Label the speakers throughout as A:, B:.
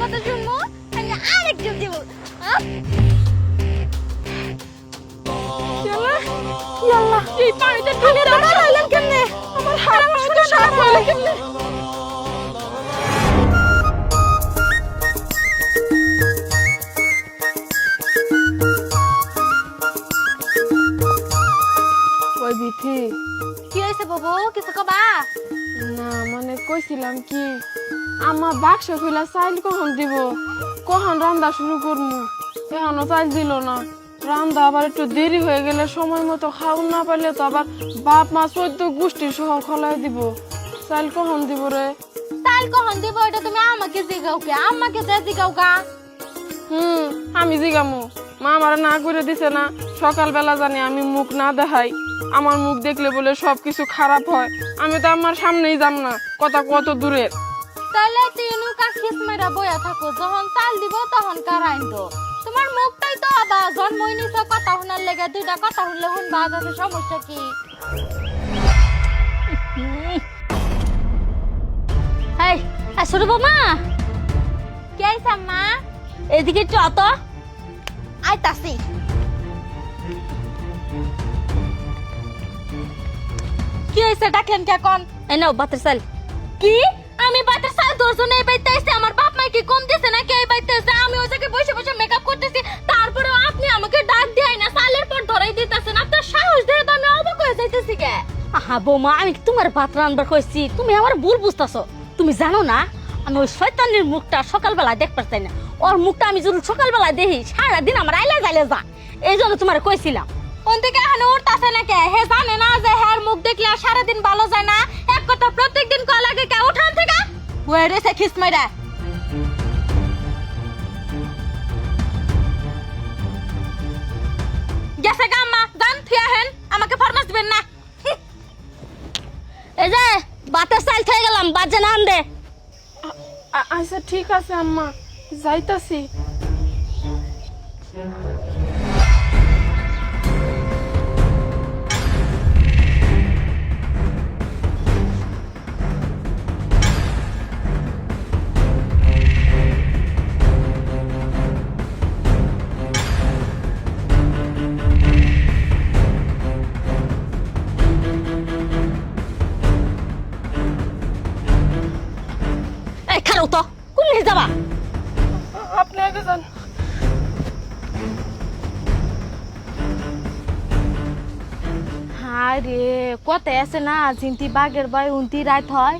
A: কথা শুনবো আমি আরেক জুম দিব
B: ইয়াল্লাহ এই পানিতে ডুবে দাঁড়ালাম কেমনে আমার হাত পা সাপ হলো কেমনে ওই বিথি
A: কি হইছে বাবু কিছু কবা
B: না মানে কইছিলাম কি আমার বাক্স খুলা চাইল কখন দিব কখন রান্না শুরু করবো এখনো চাইল দিল না রান্না আবার একটু দেরি হয়ে গেলে সময় মতো খাওয়া না পারলে তো আবার বাপ মা 14 গোষ্ঠীর সহ খলাই দিব চাইল কখন দিব রে
A: চাল কখন দিব এটা তুমি আমাকে জিগাও কে আমাকে যা জিগাও গা
B: আমি জিগামু মা আমার না করে দিছে না সকালবেলা জানি আমি মুখ না দেখাই আমার মুখ দেখলে বলে সবকিছু খারাপ হয় আমি তো আমার সামনেই যাম না কথা কত দূরের
A: তাহলে তিনু কা খিস মেরা বয়া থাকো যখন চাল দিব তখন কারাইন তো তোমার মুখটাই তো আবার জন্মই নিছো কথা শোনার লেগে দুইটা কথা শুনলে শুনবা যাতে সমস্যা কি
C: এই ছোট বৌমা
A: কে আইছা মা
C: এদিকে একটু অত
A: আইতাছি কি হইছে ডাকলেন কে কোন
C: এই নাও বাতের চাল
A: কি আমি বাতের সাল দর্শনে এই বাইতে আইছি আমার বাপ মা কি কম দিছে নাকি এই বাইতে আইছে আমি ওই জায়গায় বসে বসে মেকআপ করতেছি তারপরেও আপনি আমাকে ডাক দেয় না সালের পর ধরাই দিতেছেন আপনার সাহস দিয়ে তো আমি অবাক হয়ে যাইতেছি কে
C: আহা বৌমা আমি তোমার ভাত রান্নার কইছি তুমি আমার ভুল বুঝতাছো তুমি জানো না আমি ওই শয়তানের মুখটা সকালবেলা দেখতে চাই না ওর মুখটা আমি যদি সকালবেলা দেখি সারাদিন আমার আইলা যাইলে যা এই জন্য তোমার কইছিলাম
A: কোন থেকে এখানে উঠতাছে না কে হে জানে না যে হের মুখ দেখলে আর সারাদিন ভালো যায় না এক কথা প্রত্যেকদিন কল লাগে কে উঠান থেকে ওয়ে রে সে খিস মাইরা গেছে গাম্মা জান থিয়া হেন আমাকে ফরমাস দিবেন না
C: এই যে বাতের চাল খেয়ে গেলাম বাজে না আন দে
B: আচ্ছা ঠিক আছে আম্মা যাইতাছি
C: এই খারাও তো কোন নিয়ে যাবা
B: আপনি আগে যান
A: হায় রে কতে আছে না চিন্তি বাগের বাই উন্তি রাত হয়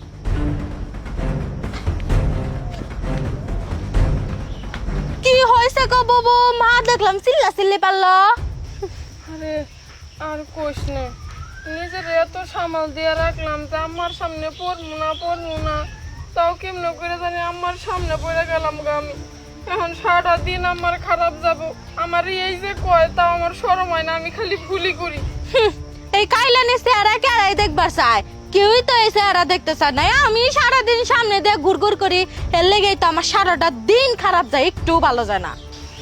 A: কি হয়েছে গো বাবু মা দেখলাম চিল্লা চিল্লি পারলো
B: আরে আর কোশ না নিজের এত সামাল দিয়ে রাখলাম যে আমার সামনে পড়বো না তাও কেমনে করে জানি আমার সামনে পড়ে গেলাম গো আমি এখন সারাটা দিন আমার খারাপ যাব আমার এই যে কয় তাও আমার শরম হয় না আমি খালি ভুলি করি
A: এই কাইলানি চেহারা কেরাই দেখবার চায় কেউই তো এই চেহারা দেখতে চায় না আমি সারাদিন সামনে দিয়ে ঘুরঘুর করি এর লেগেই তো আমার সারাটা দিন খারাপ যায় একটু ভালো যায় না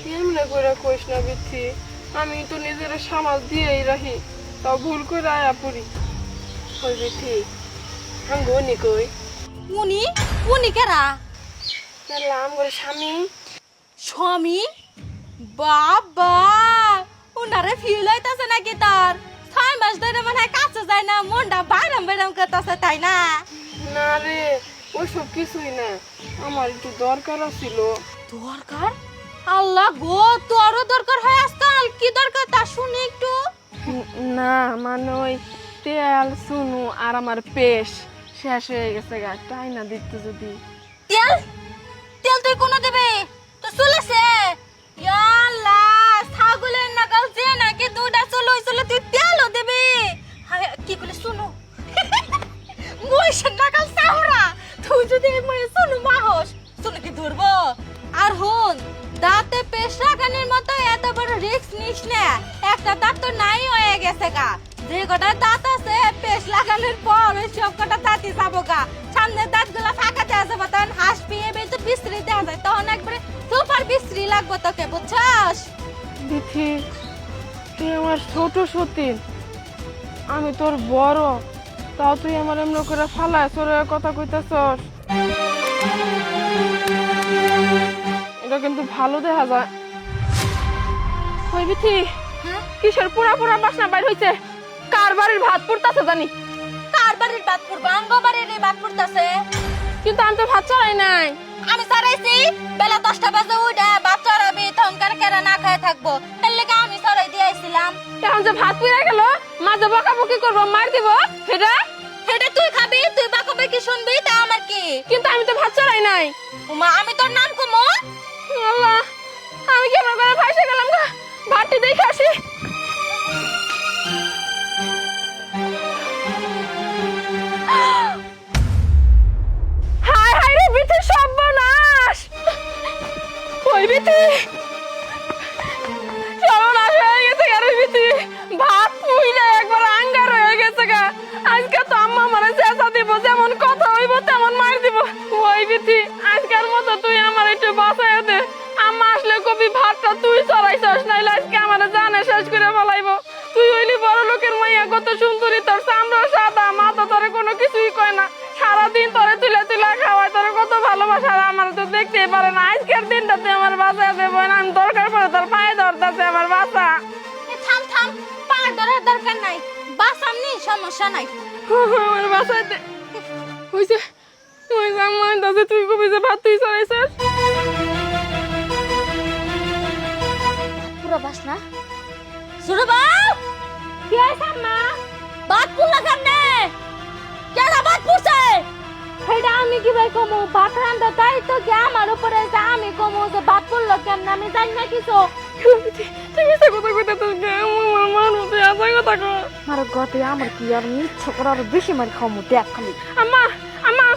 B: কেমনে করে কোশ না বিথি আমি তো নিজের সামাল দিয়েই রাখি তাও ভুল করে আয়া পড়ি ওই বিথি আঙ্গো নি কই
A: উনি উনি কেরা
B: নাম করে স্বামী
A: স্বামী বাবা উনারে ফিল হইতাছে নাকি তার 6 মাস ধরে মনে হয় কাছে যায় না মনটা বাইরাম বাইরাম করতেছে তাই না
B: না রে ওইসব কিছুই না আমার একটু দরকার ছিল
A: দরকার আল্লাহ গো তোরও দরকার হয় আজকাল কি দরকার তা শুনি একটু
B: না মানে ওই তেল শুনু আর আমার পেশ শেষ হয়ে গেছে গা তাই না দিতে যদি
A: তেল তেল তুই কোন দেবে তো চলেছে ইয়াল্লাহ ছাগলের নাগাল যে নাকি দুটা চলো তুই তেলও দেবে কি বলে শুনো মহিষের নাগাল চাওড়া তুই যদি শুনু মাহস শুনে কি ধরবো আর হন দাঁতে পেশ লাগানোর মতো এত বড় রিস্ক নিস না একটা দাঁত তো নাই হয়ে গেছে গা যে কটা দাঁত আছে পেশ লাগানোর পর ওই সব কটা দাঁতই যাবো গা সামনের দাঁতগুলো ফাঁকা দেওয়া যাবে তখন হাঁস পিয়ে বেঁচে বিশ্রী দেওয়া যায় তখন একবারে সুপার বিশ্রী লাগবে তোকে বুঝছস
B: দিদি তুই আমার ছোট সতীন আমি তোর বড় তাও তুই আমার এমন করে ফালায় সরে কথা কইতাছস কিন্তু ভালো দেখা যায়। ওই বিথি
A: হ্যাঁ
B: কিসের পুরা পুরা বাসনা বাইর হইছে? কার বাড়ির ভাত পুড়তাছে জানি,
A: কার বাড়ির ভাত পুরবা আঙ্গ বাড়ির ভাত পুরতাছে।
B: কিন্তু আমি তো ভাত চড়াই নাই।
A: আমি সরাইছি বেলা 10টা বাজে উঠে ভাত চড়াবি তখন কারা না খায় থাকবো, তার লেগে আমি সরাই দিয়ে আইছিলাম।
B: এখন যে ভাত পুড়ে গেল মাঝে বকাবকি করবো, মার দিব সেটা?
A: সেটা তুই খাবি, তুই বাকবে কি শুনবি, তা আমার কি?
B: কিন্তু আমি তো ভাত চড়াই নাই।
A: উমা আমি তোর নাম কমো?
B: আল্লাহ, আমি কেমন করে ফাঁসে গেলাম গা। ভাতটি দেখে আসি। হায় হায় রে বিথি, সর্বনাশ! ওই বিথি সর্বনাশ হয়ে গেছে গা রে বিথি। ভাত পুইলে একবার আঙ্গার হয়ে গেছে গা। আজকে তো আম্মা মানে চেঁচা দিব, যেমন কথা হইব তেমন মার দিব। ওই বিথি, আজকের মতো তুই আমার একটু বাঁচাই দে। আম্মা আসলে কবি ভাতটা তুই চড়াইছস, নাইলে আজকে আমার জানে শেষ করে ফেলাইব। তুই হইলি বড় লোকের মাইয়া, কত সুন্দরী, তোর চামড়া সাদা, মা তো তোরে কোনো কিছুই কয় না। সারাদিন তোরে তুলে তুলে খাওয়ায়, তোর কত ভালোবাসা, আমার তো দেখতেই পারে না। আজকের দিনটা তুই আমার বাঁচাই দেব না, আমি দরকার পড়ে তোর পায়ে ধরতেছে আমার বাঁচা।
A: থাম থাম, পা ধরার দরকার নাই, বাস সামনে সমস্যা নাই।
B: আমার বাঁচাই দে। হইছে হইছে, আম্মা দাদা তুই কবি যে ভাত তুই চড়াইছস।
C: পুরো বাস না শুরু বাপ কি হয়েছে আম্মা? ভাত পুরলা কেমনে? কেডা ভাত পুরছে?
A: সেটা আমি কি ভাই কমু? ভাত রান্ধা তাই তো কি আমার উপরে যে আমি কমু যে ভাত পুরলো কেমনে? আমি জানি না কিছু।
B: তুই মিথ্যা কথা কইতে তোর আমার মানুষ আসা কথা কো।
C: আমার গতে আমার কি আর ইচ্ছা করে আরো বেশি মার খামু দেখ খালি।
B: আম্মা আম্মা,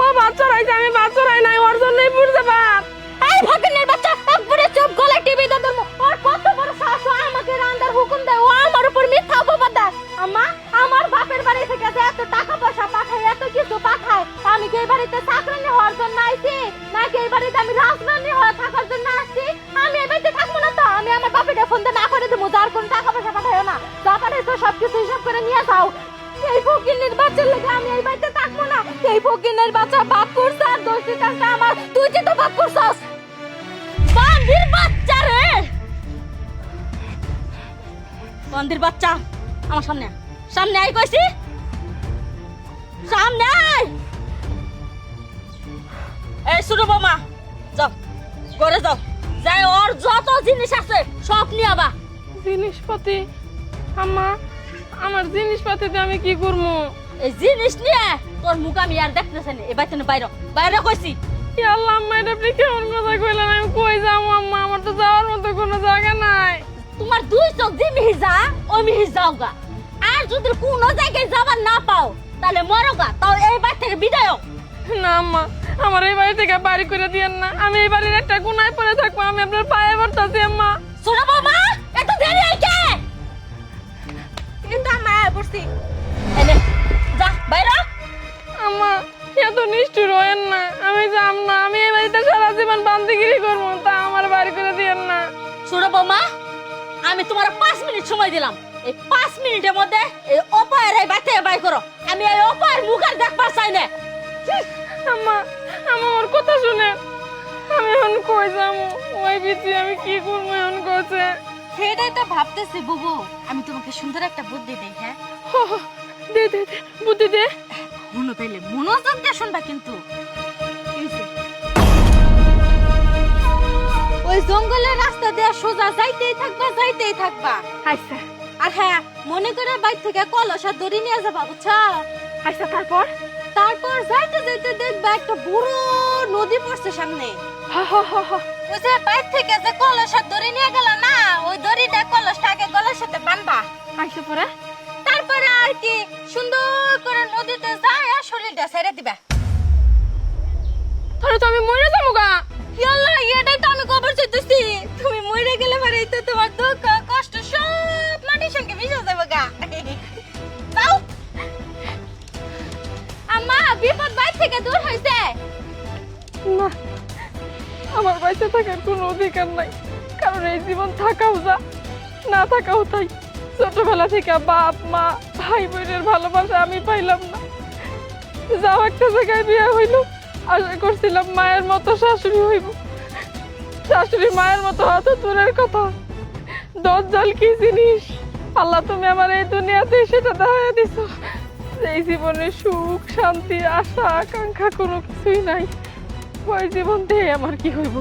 B: ও ভাত চড়াইছে, আমি ভাত চড়াই নাই, ওর জন্যই পুড়ছে ভাত।
A: এই ভাগনের বাচ্চা, একবারে চুপ গলা টিভি দে তোর। ওর কত বড় সাহস, ও আমাকে রান্দার হুকুম দেয়, ও আমার উপর মিথ্যা অপবাদ দেয়। আম্মা, আমার বাপের বাড়ি থেকে যে এত টাকা পয়সা পাঠায়, এত কিছু পাঠায়, আমি কি এই বাড়িতে চাকরানি হওয়ার জন্য আইছি, নাকি এই বাড়িতে আমি রাজরানি হয়ে থাকার জন্য আসছি? আমি এই বাড়িতে থাকবো না তো, আমি আমার বাপের ফোন দিয়ে না করে দেবো, যার কোনো টাকা পয়সা পাঠায় না, যা পাঠাইছো সবকিছু হিসাব করে নিয়ে যাও। এই ফকিনের বাচ্চার লেগে আমি এই বাড়িতে থাকবো না। এই ফকিনের বাচ্চা বাপ করছে আর দোষী কাজটা আমার, তুই যে তো বাপ করছস।
C: বান্দির বাচ্চা রে, বান্দির বাচ্চা, আমার সামনে সামনে আই কইছি, সামনে আই। এই শুরু বোমা, যাও ঘরে যাও, যাই ওর যত জিনিস আছে সব নিয়ে আবা।
B: জিনিসপাতি? আম্মা, আমার জিনিসপাতিতে আমি কি করবো?
C: এই জিনিস নিয়ে তোর মুখ আমি আর দেখতেছি না, এবার তুমি বাইরে বাইরে কইছি।
B: ইয়া আল্লাহ, আম্মা এটা আপনি কেমন কথা কইলেন? আমি কই যাবো আম্মা? আমার তো যাওয়ার মতো কোনো জায়গা নাই।
C: তোমার দুই চোখ যে মিহিজা ওই মিহিজ যাও গা, আর যদি কোনো জায়গায় যাবার না পাও তাহলে মরো গা, তাও এই বাড়ি থেকে বিদায় হও।
B: না আম্মা, আমার এই বাড়ি থেকে বাড়ি করে দিয়েন না, আমি এই বাড়ির একটা কোনায় পড়ে থাকবো, আমি আপনার পায়ে পড়তাছি আম্মা।
C: শোনো বাবা, এত দেরি হইছে
A: কিন্তু আমি পড়ছি।
C: এনে যা বাইরে।
B: আম্মা, এত নিষ্ঠুর হয়েন না, আমি যাব না, আমি এই বাড়িতে সারা জীবন বান্দিগিরি করবো, তা আমার বাড়ি করে দিয়েন না।
C: শোনো বাবা, আমি তোমার 5 মিনিট সময় দিলাম, এই 5 মিনিটের মধ্যে এই অপায়ের এই বাড়ি থেকে বাই করো, আমি এই অপায়ের মুখ আর দেখবার চাই না।
B: আম্মা, আমার কথা শুনে, আমি এখন কই যাবো? ওই বিচি আমি কি করবো এখন করছে?
A: সেটাই তো ভাবতেছি বুবু, আমি তোমাকে সুন্দর একটা বুদ্ধি দেই। হ্যাঁ,
B: দে দে দে, বুদ্ধি দে।
A: শুনো তাইলে, মনোযোগ দিয়ে শুনবা কিন্তু। ওই জঙ্গলের রাস্তা দিয়ে সোজা যাইতেই থাকবা।
B: আচ্ছা
A: আর হ্যাঁ, মনে করে বাইর থেকে কলসা দড়ি নিয়ে যাবা, বুঝছো?
B: আচ্ছা, তারপর?
A: তারপর যাইতে যাইতে দেখবা একটা বড় নদী পড়ছে সামনে।
B: হা হা হা হা।
A: ওই যে বাইর থেকে যে কলসা দড়ি নিয়ে গেল না, ওই দড়িটা কলসটা আগে গলার সাথে বাঁধবা।
B: আচ্ছা, পরে?
A: তারপরে আর কি সুন্দর করে নদীতে যায় আর শরীরটা ছেড়ে দিবা।
B: তাহলে তো আমি মরে যাবো গা।
A: ইয়াল্লা, এটাই তো আমি খবর চাইতেছি। তুমি মরে গেলে পরে তো তোমার দুঃখ কষ্ট সব মাটির সঙ্গে মিশে যাবে গা। যাও আম্মা, বিপদ বাইর থেকে দূর হইছে।
B: না, আমার বাইচে থাকার কোনো অধিকার নাই, কারণ এই জীবন থাকাও যা, না থাকাও তাই। ছোটবেলা থেকে বাপ মা ভাই বোনের ভালোবাসা আমি পাইলাম না। যাও একটা জায়গায় বিয়ে হইল, আশা করছিলাম মায়ের মতো শাশুড়ি হইব, শাশুড়ি মায়ের মতো হতো দূরের কথা, দজ্জাল কি জিনিস আল্লাহ তুমি আমার এই দুনিয়াতে সেটা দেখা দিছো। এই জীবনে সুখ শান্তি আশা আকাঙ্ক্ষা কোনো কিছুই নাই, ওই জীবন দিয়ে আমার কি হইব।